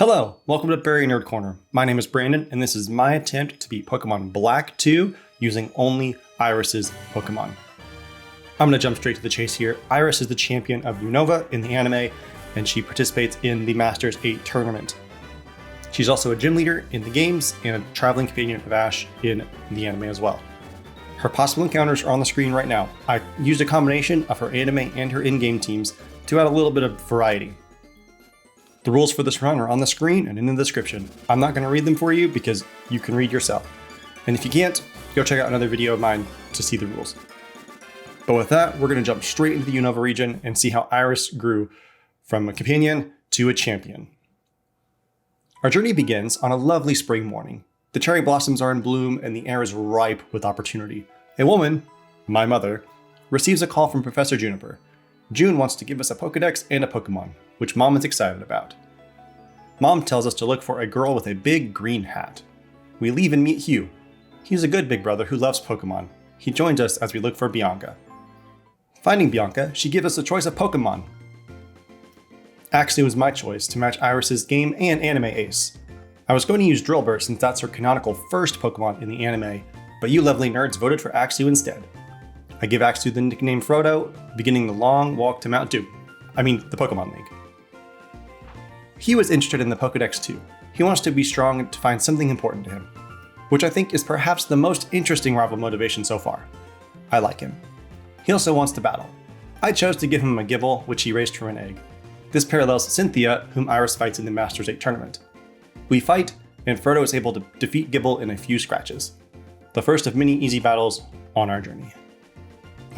Hello, welcome to Berry Nerd Corner. My name is Brandon, and this is my attempt to beat Pokemon Black 2 using only Iris's Pokemon. I'm going to jump straight to the chase here. Iris is the champion of Unova in the anime, and she participates in the Masters 8 tournament. She's also a gym leader in the games and a traveling companion of Ash in the anime as well. Her possible encounters are on the screen right now. I used a combination of her anime and her in-game teams to add a little bit of variety. The rules for this run are on the screen and in the description. I'm not going to read them for you because you can read yourself. And if you can't, go check out another video of mine to see the rules. But with that, we're going to jump straight into the Unova region and see how Iris grew from a companion to a champion. Our journey begins on a lovely spring morning. The cherry blossoms are in bloom and the air is ripe with opportunity. A woman, my mother, receives a call from Professor Juniper. June wants to give us a Pokedex and a Pokemon, which Mom is excited about. Mom tells us to look for a girl with a big green hat. We leave and meet Hugh. He's a good big brother who loves Pokemon. He joins us as we look for Bianca. Finding Bianca, she gives us a choice of Pokemon. Axew was my choice to match Iris's game and anime ace. I was going to use Drillbur since that's her canonical first Pokemon in the anime, but you lovely nerds voted for Axew instead. I give Axew the nickname Frodo, beginning the long walk to Mount Doom. The Pokemon League. He was interested in the Pokedex too. He wants to be strong and to find something important to him, which I think is perhaps the most interesting rival motivation so far. I like him. He also wants to battle. I chose to give him a Gible, which he raised from an egg. This parallels Cynthia, whom Iris fights in the Masters 8 tournament. We fight, and Frodo is able to defeat Gible in a few scratches. The first of many easy battles on our journey.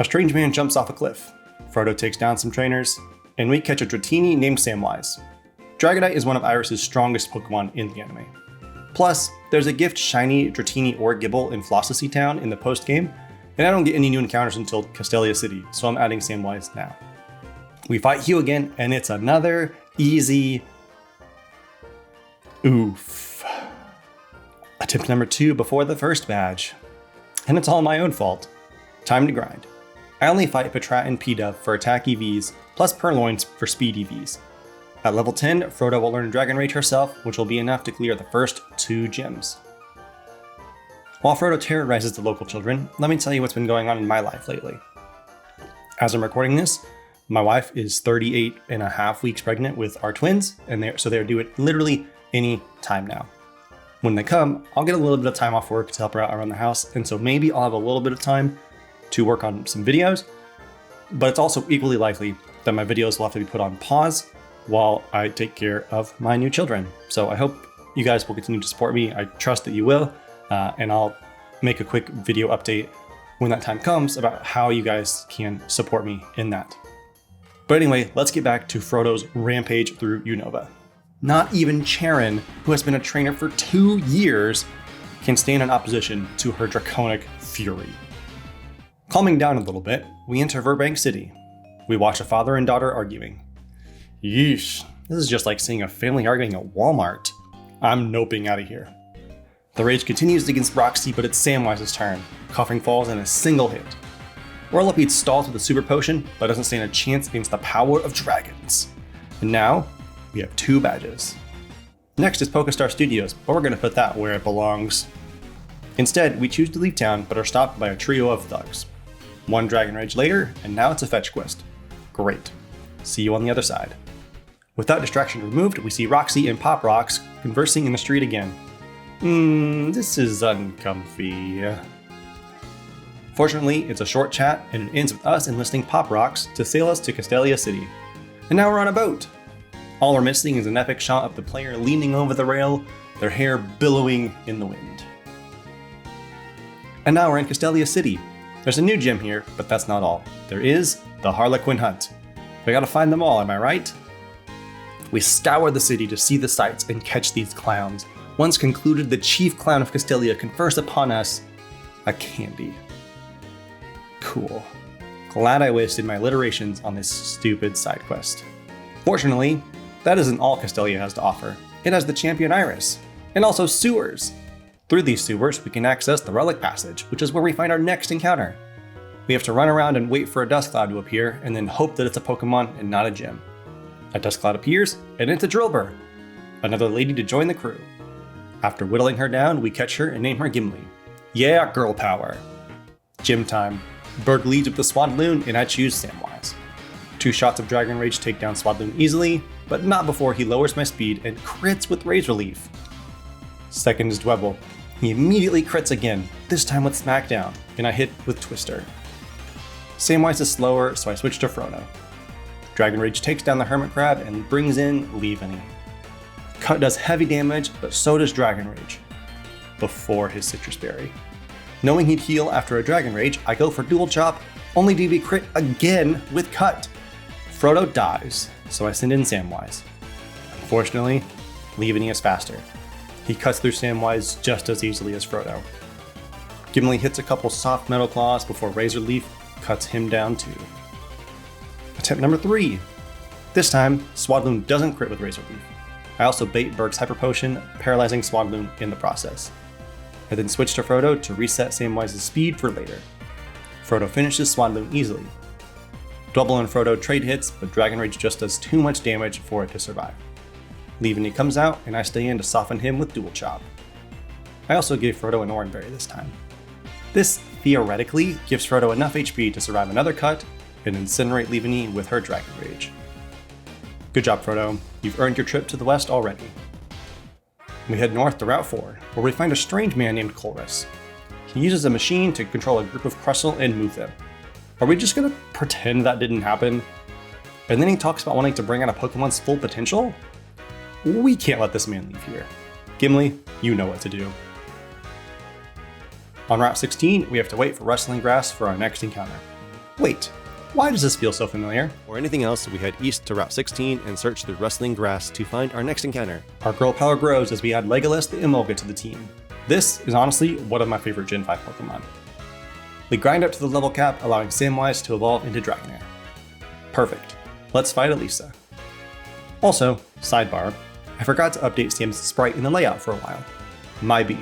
A strange man jumps off a cliff. Frodo takes down some trainers, and we catch a Dratini named Samwise. Dragonite is one of Iris's strongest Pokemon in the anime. Plus, there's a gift shiny Dratini or Gible in Flossie Town in the post-game, and I don't get any new encounters until Castelia City, so I'm adding Samwise now. We fight Hugh again, and it's another easy oof. Attempt number 2 before the first badge. And it's all my own fault. Time to grind. I only fight Patrat and Pidove for attack EVs, plus Purloins for speed EVs. At level 10, Frodo will learn Dragon Rage herself, which will be enough to clear the first 2 gyms. While Frodo terrorizes the local children, let me tell you what's been going on in my life lately. As I'm recording this, my wife is 38 and a half weeks pregnant with our twins, and they're due it literally any time now. When they come, I'll get a little bit of time off work to help her out around the house, and so maybe I'll have a little bit of time to work on some videos, but it's also equally likely that my videos will have to be put on pause while I take care of my new children. So I hope you guys will continue to support me. I trust that you will, and I'll make a quick video update when that time comes about how you guys can support me in that. But anyway, let's get back to Frodo's rampage through Unova. Not even Charon, who has been a trainer for 2 years, can stand in opposition to her draconic fury. Calming down a little bit, we enter Burbank City. We watch a father and daughter arguing. Yeesh, this is just like seeing a family arguing at Walmart. I'm noping out of here. The rage continues against Roxy, but it's Samwise's turn. Coughing falls in a single hit. Whirlipede stalls with a super potion, but doesn't stand a chance against the power of dragons. And now, we have 2 badges. Next is Pokestar Studios, but we're going to put that where it belongs. Instead, we choose to leave town, but are stopped by a trio of thugs. 1 Dragon Rage later, and now it's a fetch quest. Great. See you on the other side. Without distraction removed, we see Roxy and Pop Rocks conversing in the street again. This is uncomfy. Fortunately, it's a short chat, and it ends with us enlisting Pop Rocks to sail us to Castelia City. And now we're on a boat. All we're missing is an epic shot of the player leaning over the rail, their hair billowing in the wind. And now we're in Castelia City. There's a new gym here, but that's not all. There is the Harlequin Hunt. We gotta find them all, am I right? We scour the city to see the sights and catch these clowns. Once concluded, the chief clown of Castelia confers upon us a candy. Cool. Glad I wasted my alliterations on this stupid side quest. Fortunately, that isn't all Castelia has to offer. It has the champion Iris, and also sewers. Through these sewers, we can access the Relic Passage, which is where we find our next encounter. We have to run around and wait for a dust cloud to appear, and then hope that it's a Pokemon and not a gym. A dust cloud appears, and it's a Drillbur. another lady to join the crew. After whittling her down, we catch her and name her Gimli. Yeah, girl power. Gym time. Berg leads with the Swadloon, and I choose Samwise. 2 shots of Dragon Rage take down Swadloon easily, but not before he lowers my speed and crits with Razor Leaf. Second is Dwebble. He immediately crits again, this time with Smackdown, and I hit with Twister. Samwise is slower, so I switch to Frodo. Dragon Rage takes down the Hermit Crab and brings in Leaveney. Cut does heavy damage, but so does Dragon Rage. Before his Citrus Berry. Knowing he'd heal after a Dragon Rage, I go for Dual Chop, only to be crit again with Cut. Frodo dies, so I send in Samwise. Unfortunately, Leaveney is faster. He cuts through Samwise just as easily as Frodo. Gimli hits a couple soft metal claws before Razor Leaf cuts him down too. Attempt number 3. This time, Swadloon doesn't crit with Razor Leaf. I also bait Berg's Hyper Potion, paralyzing Swadloon in the process. I then switch to Frodo to reset Samwise's speed for later. Frodo finishes Swadloon easily. Dwebble and Frodo trade hits, but Dragon Rage just does too much damage for it to survive. Leaveney comes out, and I stay in to soften him with Dual Chop. I also gave Frodo an Oran Berry this time. This, theoretically, gives Frodo enough HP to survive another cut and incinerate Leaveney with her Dragon Rage. Good job, Frodo. You've earned your trip to the west already. We head north to Route 4, where we find a strange man named Colrus. He uses a machine to control a group of Crustle and move them. Are we just gonna pretend that didn't happen? And then he talks about wanting to bring out a Pokemon's full potential? We can't let this man leave here. Gimli, you know what to do. On Route 16, we have to wait for Rustling Grass for our next encounter. Wait, why does this feel so familiar? Or anything else, we head east to Route 16 and search through Rustling Grass to find our next encounter. Our girl power grows as we add Legolas the Emolga to the team. This is honestly one of my favorite Gen 5 Pokemon. We grind up to the level cap, allowing Samwise to evolve into Dragonair. Perfect. Let's fight Elisa. Also, sidebar, I forgot to update Sam's sprite in the layout for a while. My B.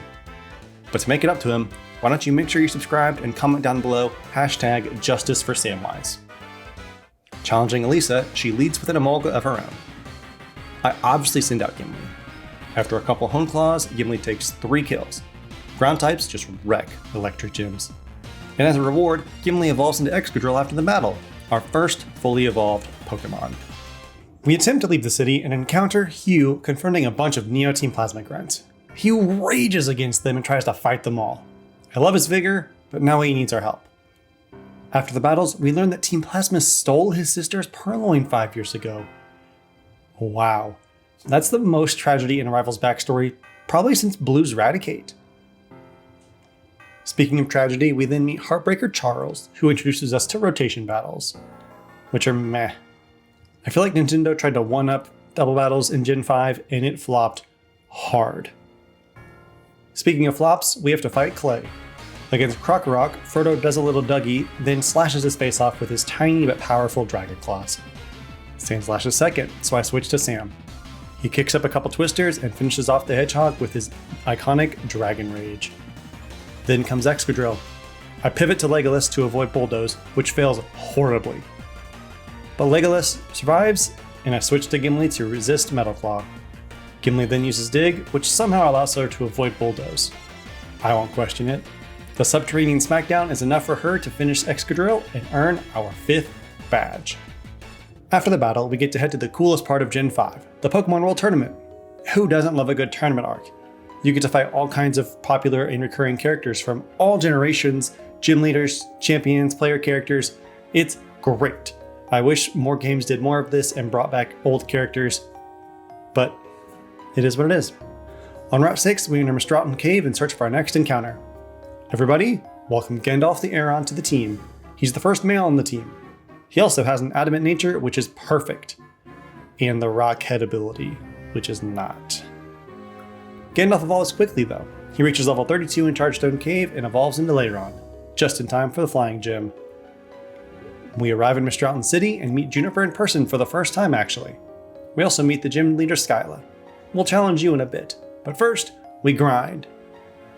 But to make it up to him, why don't you make sure you're subscribed and comment down below #JusticeForSamwise. Challenging Elisa, she leads with an Emolga of her own. I obviously send out Gimli. After a couple Hone Claws, Gimli takes 3 kills. Ground types just wreck Electric Gyms. And as a reward, Gimli evolves into Excadrill after the battle, our first fully evolved Pokemon. We attempt to leave the city and encounter Hugh confronting a bunch of Neo Team Plasma Grunts. Hugh rages against them and tries to fight them all. I love his vigor, but now he needs our help. After the battles, we learn that Team Plasma stole his sister's Purloin 5 years ago. Wow. That's the most tragedy in a rival's backstory, probably since Blue's Raticate. Speaking of tragedy, we then meet Heartbreaker Charles, who introduces us to rotation battles, which are meh. I feel like Nintendo tried to one-up double battles in Gen 5, and it flopped hard. Speaking of flops, we have to fight Clay. Against Krokorok, Frodo does a little Dougie, then slashes his face off with his tiny but powerful Dragon Claws. Sam slashes second, so I switch to Sam. He kicks up a couple twisters and finishes off the Hedgehog with his iconic Dragon Rage. Then comes Excadrill. I pivot to Legolas to avoid Bulldoze, which fails horribly. But Legolas survives, and I switch to Gimli to resist Metal Claw. Gimli then uses Dig, which somehow allows her to avoid Bulldoze. I won't question it. The Subterranean Smackdown is enough for her to finish Excadrill and earn our 5th badge. After the battle, we get to head to the coolest part of Gen 5, the Pokemon World Tournament. Who doesn't love a good tournament arc? You get to fight all kinds of popular and recurring characters from all generations, gym leaders, champions, player characters. It's great. I wish more games did more of this and brought back old characters, but it is what it is. On Route 6, we enter Mistraughton Cave and search for our next encounter. Everybody, welcome Gandalf the Aeron to the team. He's the first male on the team. He also has an adamant nature, which is perfect, and the rock head ability, which is not. Gandalf evolves quickly though. He reaches level 32 in Chargestone Cave and evolves into Leiron, just in time for the Flying Gym. We arrive in Mistraughton City and meet Juniper in person for the first time actually. We also meet the gym leader Skyla. We'll challenge you in a bit, but first, we grind.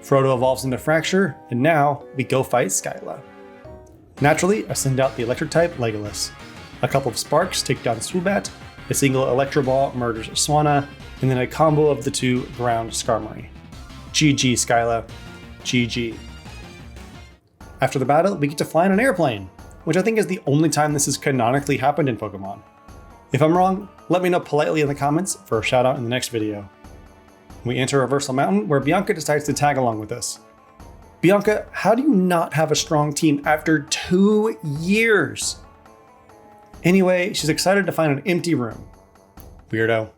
Frodo evolves into Fracture, and now we go fight Skyla. Naturally, I send out the Electric type Legolas. A couple of Sparks take down Swoobat, a single Electro Ball murders Swanna, and then a combo of the two ground Skarmory. GG, Skyla. GG. After the battle, we get to fly in an airplane, which I think is the only time this has canonically happened in Pokemon. If I'm wrong, let me know politely in the comments for a shout out in the next video. We enter Reversal Mountain, where Bianca decides to tag along with us. Bianca, how do you not have a strong team after 2 years? Anyway, she's excited to find an empty room. Weirdo.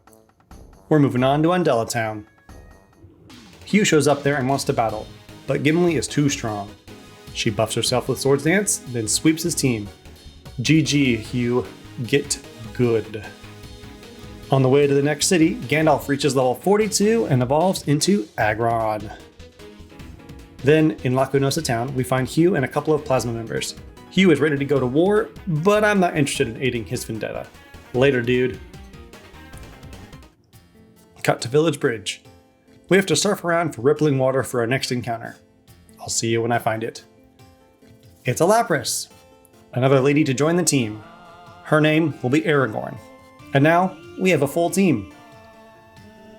We're moving on to Undella Town. Hugh shows up there and wants to battle, but Gimli is too strong. She buffs herself with Swords Dance, then sweeps his team. GG, Hugh. Get good. On the way to the next city, Gandalf reaches level 42 and evolves into Aggron. Then, in Lacunosa Town, we find Hugh and a couple of Plasma members. Hugh is ready to go to war, but I'm not interested in aiding his vendetta. Later, dude. Cut to Village Bridge. We have to surf around for rippling water for our next encounter. I'll see you when I find it. It's a Lapras, another lady to join the team. Her name will be Aragorn. And now, we have a full team.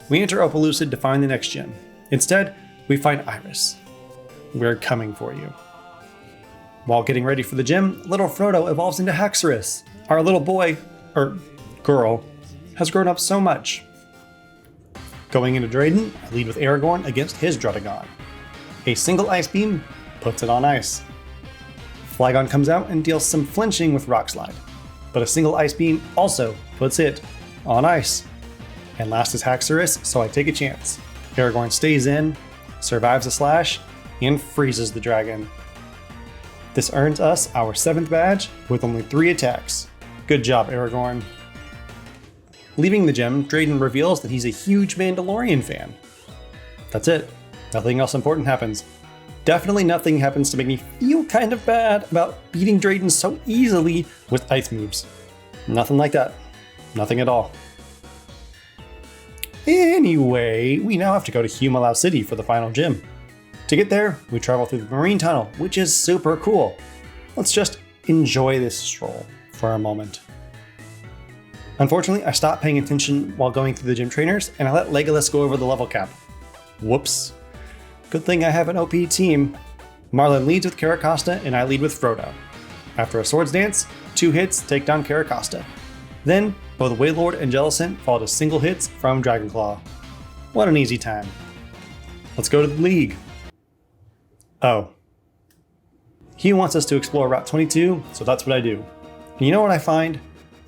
We enter Opelucid to find the next gym. Instead, we find Iris. We're coming for you. While getting ready for the gym, little Frodo evolves into Haxorus. Our little boy, or girl, has grown up so much. Going into Drayden, I lead with Aragorn against his Druddigon. A single Ice Beam puts it on ice. Flygon comes out and deals some flinching with Rock Slide, but a single Ice Beam also puts it on ice. And last is Haxorus, so I take a chance. Aragorn stays in, survives a slash, and freezes the dragon. This earns us our 7th badge with only 3 attacks. Good job, Aragorn. Leaving the gym, Drayden reveals that he's a huge Mandalorian fan. That's it. Nothing else important happens. Definitely nothing happens to make me feel kind of bad about beating Drayden so easily with ice moves. Nothing like that. Nothing at all. Anyway, we now have to go to Humalau City for the final gym. To get there, we travel through the Marine Tunnel, which is super cool. Let's just enjoy this stroll for a moment. Unfortunately, I stopped paying attention while going through the gym trainers, and I let Legolas go over the level cap. Whoops. Good thing I have an OP team. Marlin leads with Caracosta, and I lead with Frodo. After a Swords Dance, 2 hits take down Caracosta. Then, both Wailord and Jellicent fall to single hits from Dragonclaw. What an easy time. Let's go to the League. Oh. He wants us to explore Route 22, so that's what I do. And you know what I find?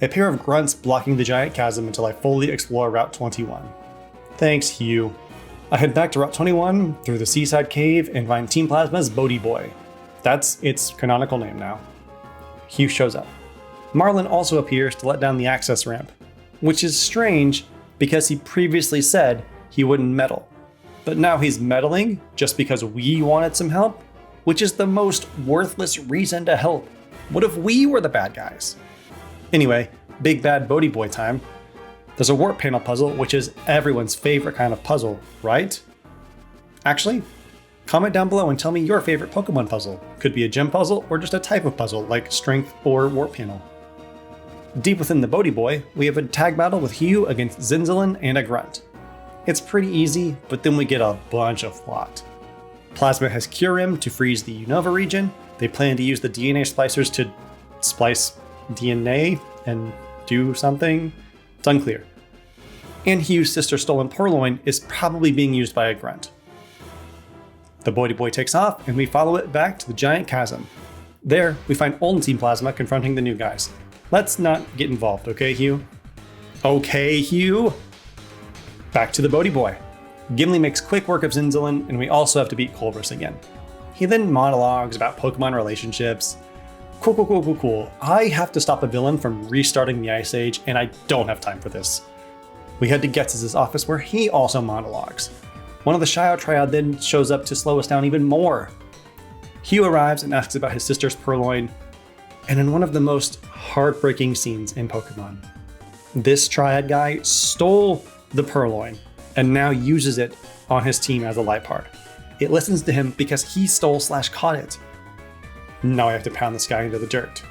A pair of grunts blocking the giant chasm until I fully explore Route 21. Thanks, Hugh. I head back to Route 21 through the Seaside Cave and find Team Plasma's Bodhi Boy. That's its canonical name now. Hugh shows up. Marlin also appears to let down the access ramp, which is strange because he previously said he wouldn't meddle. But now he's meddling just because we wanted some help, which is the most worthless reason to help. What if we were the bad guys? Anyway, big bad Bodhi Boy time. There's a warp panel puzzle, which is everyone's favorite kind of puzzle, right? Actually, comment down below and tell me your favorite Pokemon puzzle. Could be a gym puzzle or just a type of puzzle like strength or warp panel. Deep within the Bodhi Boy, we have a tag battle with Hugh against Zinzalin and a Grunt. It's pretty easy, but then we get a bunch of plot. Plasma has Kyurem to freeze the Unova region. They plan to use the DNA splicers to splice DNA and do something. It's unclear. And Hugh's sister stolen Purloin is probably being used by a Grunt. The Bodhi Boy takes off, and we follow it back to the giant chasm. There, we find old Team Plasma confronting the new guys. Let's not get involved, okay, Hugh? Okay, Hugh? Back to the Bodhi Boy. Gimli makes quick work of Zinzalin, and we also have to beat Colress again. He then monologues about Pokemon relationships. Cool. I have to stop a villain from restarting the Ice Age, and I don't have time for this. We head to Ghetz' office where he also monologues. One of the Shio Triad then shows up to slow us down even more. Hugh arrives and asks about his sister's Purloin, and in one of the most heartbreaking scenes in Pokemon, this Triad guy stole the Purloin and now uses it on his team as a Liepard. It listens to him because he stole/caught it. Now I have to pound this guy into the dirt.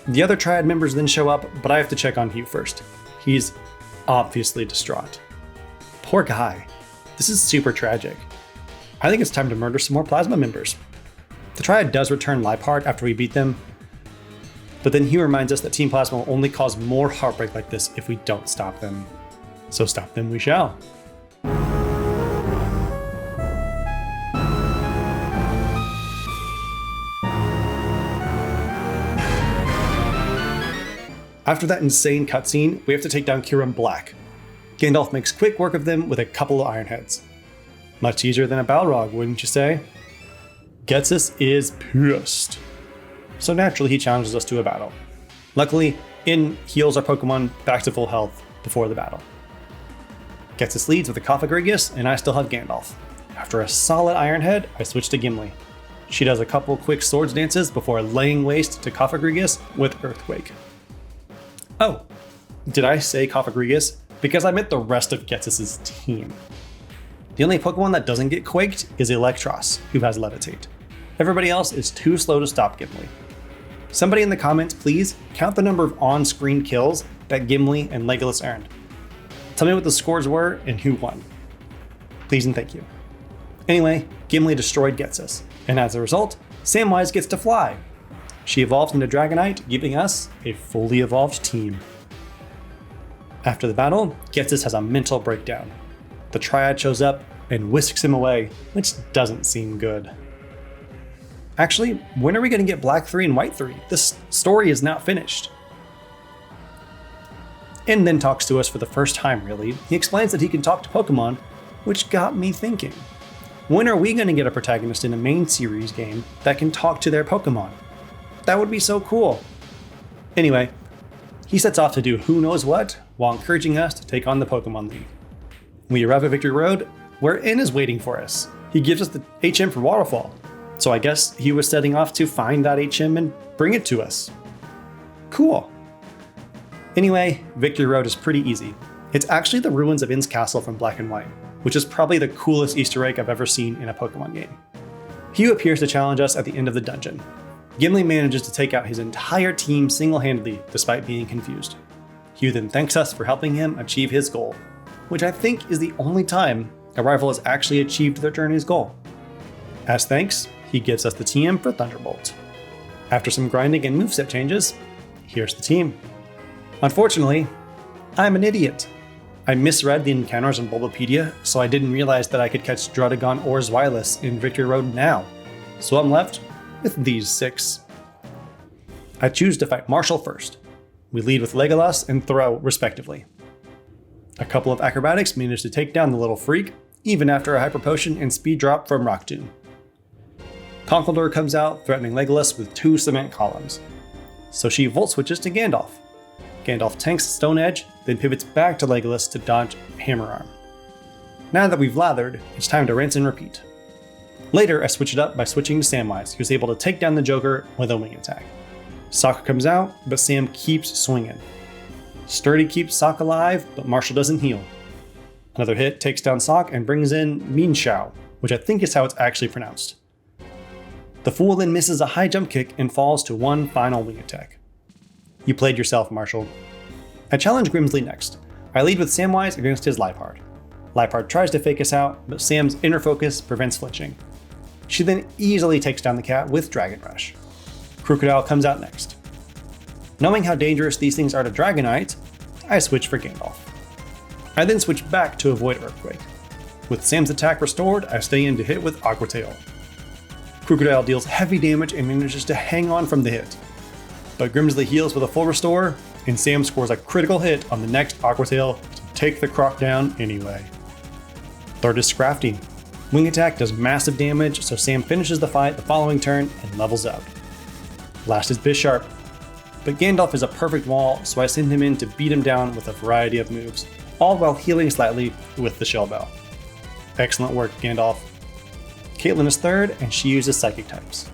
The other Triad members then show up, but I have to check on Hugh first. He's obviously distraught. Poor guy. This is super tragic. I think it's time to murder some more Plasma members. The Triad does return Liepard after we beat them, but then he reminds us that Team Plasma will only cause more heartbreak like this if we don't stop them. So stop them we shall. After that insane cutscene, we have to take down Kira Black. Gandalf makes quick work of them with a couple of Iron Heads. Much easier than a Balrog, wouldn't you say? Getsus is pissed. So naturally he challenges us to a battle. Luckily, In heals our Pokemon back to full health before the battle. Getsus leads with a Cofagrigus, and I still have Gandalf. After a solid Iron Head, I switch to Gimli. She does a couple quick swords dances before laying waste to Cofagrigus with Earthquake. Oh, did I say Cofagrigus? Because I meant the rest of Getsus' team. The only Pokemon that doesn't get quaked is Electros, who has Levitate. Everybody else is too slow to stop Gimli. Somebody in the comments, please count the number of on-screen kills that Gimli and Legolas earned. Tell me what the scores were and who won. Please and thank you. Anyway, Gimli destroyed Getsus, and as a result, Samwise gets to fly. She evolves into Dragonite, giving us a fully evolved team. After the battle, Getsus has a mental breakdown. The Triad shows up and whisks him away, which doesn't seem good. Actually, when are we going to get Black 3 and White 3? This story is not finished. In then talks to us for the first time, really. He explains that he can talk to Pokemon, which got me thinking. When are we going to get a protagonist in a main series game that can talk to their Pokemon? That would be so cool. Anyway, he sets off to do who knows what while encouraging us to take on the Pokemon League. We arrive at Victory Road, where N is waiting for us. He gives us the HM for Waterfall, so I guess he was setting off to find that HM and bring it to us. Cool. Anyway, Victory Road is pretty easy. It's actually the ruins of N's castle from Black and White, which is probably the coolest Easter egg I've ever seen in a Pokemon game. Hugh appears to challenge us at the end of the dungeon. Gimli manages to take out his entire team single-handedly despite being confused. Hugh then thanks us for helping him achieve his goal, which I think is the only time a rival has actually achieved their journey's goal. As thanks, he gives us the TM for Thunderbolt. After some grinding and moveset changes, here's the team. Unfortunately, I'm an idiot. I misread the encounters on Bulbapedia, so I didn't realize that I could catch Druddigon or Zweilous in Victory Road now. So I'm left with these 6. I choose to fight Marshall first. We lead with Legolas and Throw, respectively. A couple of acrobatics manage to take down the little freak, even after a Hyper Potion and Speed Drop from Rock Tomb. Conkeldurr comes out, threatening Legolas with 2 cement columns. So she Volt switches to Gandalf. Gandalf tanks Stone Edge, then pivots back to Legolas to dodge Hammer Arm. Now that we've lathered, it's time to rinse and repeat. Later, I switch it up by switching to Samwise, who's able to take down the Joker with a wing attack. Sokka comes out, but Sam keeps swinging. Sturdy keeps Sokka alive, but Marshall doesn't heal. Another hit takes down Sokka and brings in Mienshao, which I think is how it's actually pronounced. The Fool then misses a high jump kick and falls to one final wing attack. You played yourself, Marshall. I challenge Grimsley next. I lead with Samwise against his Liepard. Liepard tries to fake us out, but Sam's inner focus prevents flinching. She then easily takes down the cat with Dragon Rush. Crocodile comes out next. Knowing how dangerous these things are to Dragonite, I switch for Gandalf. I then switch back to avoid Earthquake. With Sam's attack restored, I stay in to hit with Aqua Tail. Crocodile deals heavy damage and manages to hang on from the hit. But Grimsley heals with a full restore, and Sam scores a critical hit on the next Aqua Tail to take the Croc down anyway. Third is Scrafty. Wing attack does massive damage, so Sam finishes the fight the following turn and levels up. Last is Bisharp. But Gandalf is a perfect wall, so I send him in to beat him down with a variety of moves, all while healing slightly with the Shell Bell. Excellent work, Gandalf. Caitlin is third, and she uses Psychic types.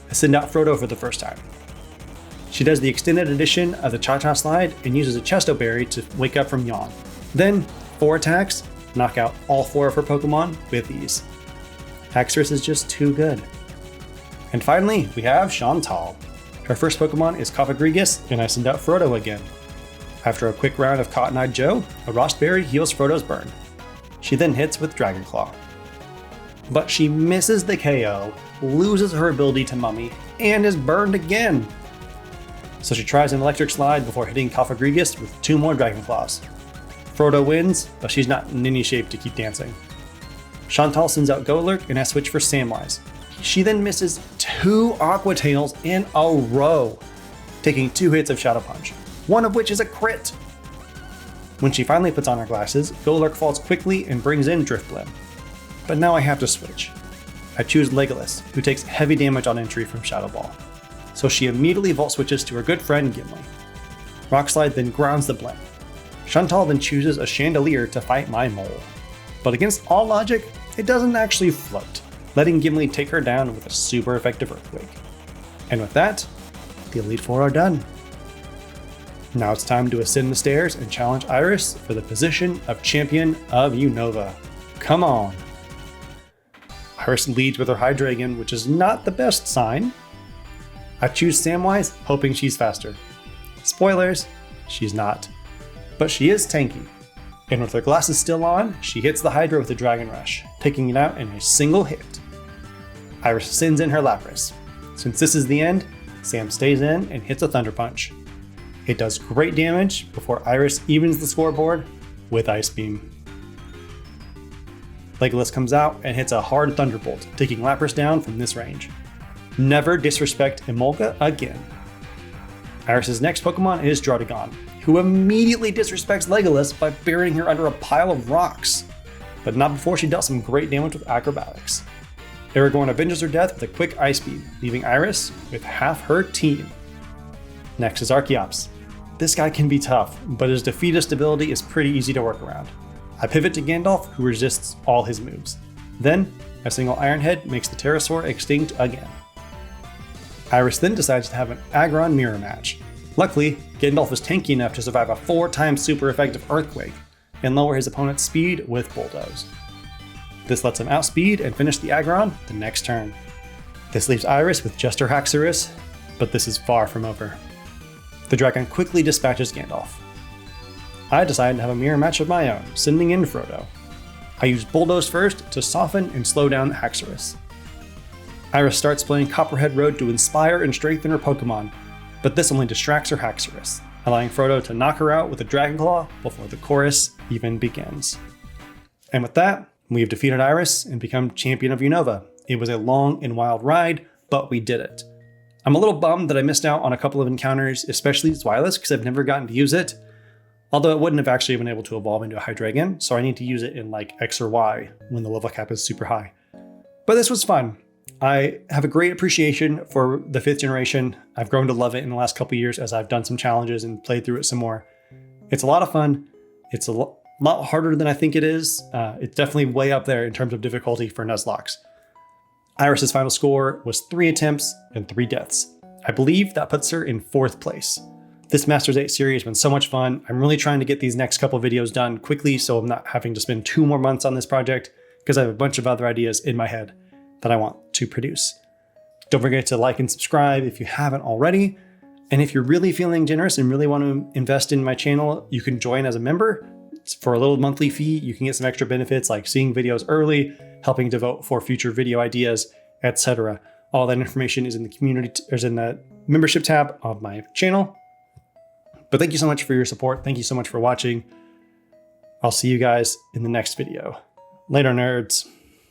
I send out Frodo for the first time. She does the extended edition of the Cha-Cha Slide and uses a Chesto Berry to wake up from yawn. Then, 4 attacks, knock out all 4 of her Pokemon with ease. Haxorus is just too good. And finally, we have Chantal. Her first Pokemon is Cofagrigus, and I send out Frodo again. After a quick round of Cotton-Eyed Joe, a Rostberry heals Frodo's burn. She then hits with Dragon Claw. But she misses the KO, loses her ability to mummy, and is burned again. So she tries an electric slide before hitting Cofagrigus with 2 more Dragon Claws. Frodo wins, but she's not in any shape to keep dancing. Chantal sends out Golurk and I switch for Samwise. She then misses 2 Aqua Tails in a row, taking 2 hits of Shadow Punch, one of which is a crit. When she finally puts on her glasses, Golurk falls quickly and brings in Drifblim. But now I have to switch. I choose Legolas, who takes heavy damage on entry from Shadow Ball. So she immediately vault switches to her good friend Gimli. Rock Slide then grounds the Blim. Chantal then chooses a Chandelier to fight my mole. But against all logic, it doesn't actually float, letting Gimli take her down with a super effective Earthquake. And with that, the Elite Four are done. Now it's time to ascend the stairs and challenge Iris for the position of Champion of Unova. Come on! Iris leads with her Hydreigon, which is not the best sign. I choose Samwise, hoping she's faster. Spoilers, she's not. But she is tanky. And with her glasses still on, she hits the Hydra with a Dragon Rush, taking it out in a single hit. Iris sends in her Lapras. Since this is the end, Sam stays in and hits a Thunder Punch. It does great damage before Iris evens the scoreboard with Ice Beam. Legolas comes out and hits a hard Thunderbolt, taking Lapras down from this range. Never disrespect Emolga again. Iris' next Pokemon is Draudigon, who immediately disrespects Legolas by burying her under a pile of rocks, but not before she dealt some great damage with Acrobatics. Aragorn avenges her death with a quick Ice Beam, leaving Iris with half her team. Next is Archeops. This guy can be tough, but his defeatist ability is pretty easy to work around. I pivot to Gandalf, who resists all his moves. Then, a single Iron Head makes the Pterosaur extinct again. Iris then decides to have an Aggron mirror match. Luckily, Gandalf is tanky enough to survive a 4-time super effective Earthquake and lower his opponent's speed with Bulldoze. This lets him outspeed and finish the Aggron the next turn. This leaves Iris with just her Haxorus, but this is far from over. The dragon quickly dispatches Gandalf. I decide to have a mirror match of my own, sending in Frodo. I use Bulldoze first to soften and slow down Haxorus. Iris starts playing Copperhead Road to inspire and strengthen her Pokemon, but this only distracts her Haxorus, allowing Frodo to knock her out with a Dragon Claw before the chorus even begins. And with that, we have defeated Iris and become Champion of Unova. It was a long and wild ride, but we did it. I'm a little bummed that I missed out on a couple of encounters, especially Zweilous, because I've never gotten to use it. Although it wouldn't have actually been able to evolve into a Hydreigon, so I need to use it in like X or Y when the level cap is super high. But this was fun. I have a great appreciation for the 5th generation. I've grown to love it in the last couple of years as I've done some challenges and played through it some more. It's a lot of fun. It's a lot harder than I think it is. It's definitely way up there in terms of difficulty for Nuzlocke. Iris' final score was 3 attempts and 3 deaths. I believe that puts her in 4th place. This Masters 8 series has been so much fun. I'm really trying to get these next couple videos done quickly so I'm not having to spend 2 more months on this project because I have a bunch of other ideas in my head that I want to produce. Don't forget to like and subscribe if you haven't already. And if you're really feeling generous and really want to invest in my channel, you can join as a member. For a little monthly fee, you can get some extra benefits like seeing videos early, helping to vote for future video ideas, etc. All that information is in the community, is in the membership tab of my channel. But thank you so much for your support. Thank you so much for watching. I'll see you guys in the next video. Later, nerds.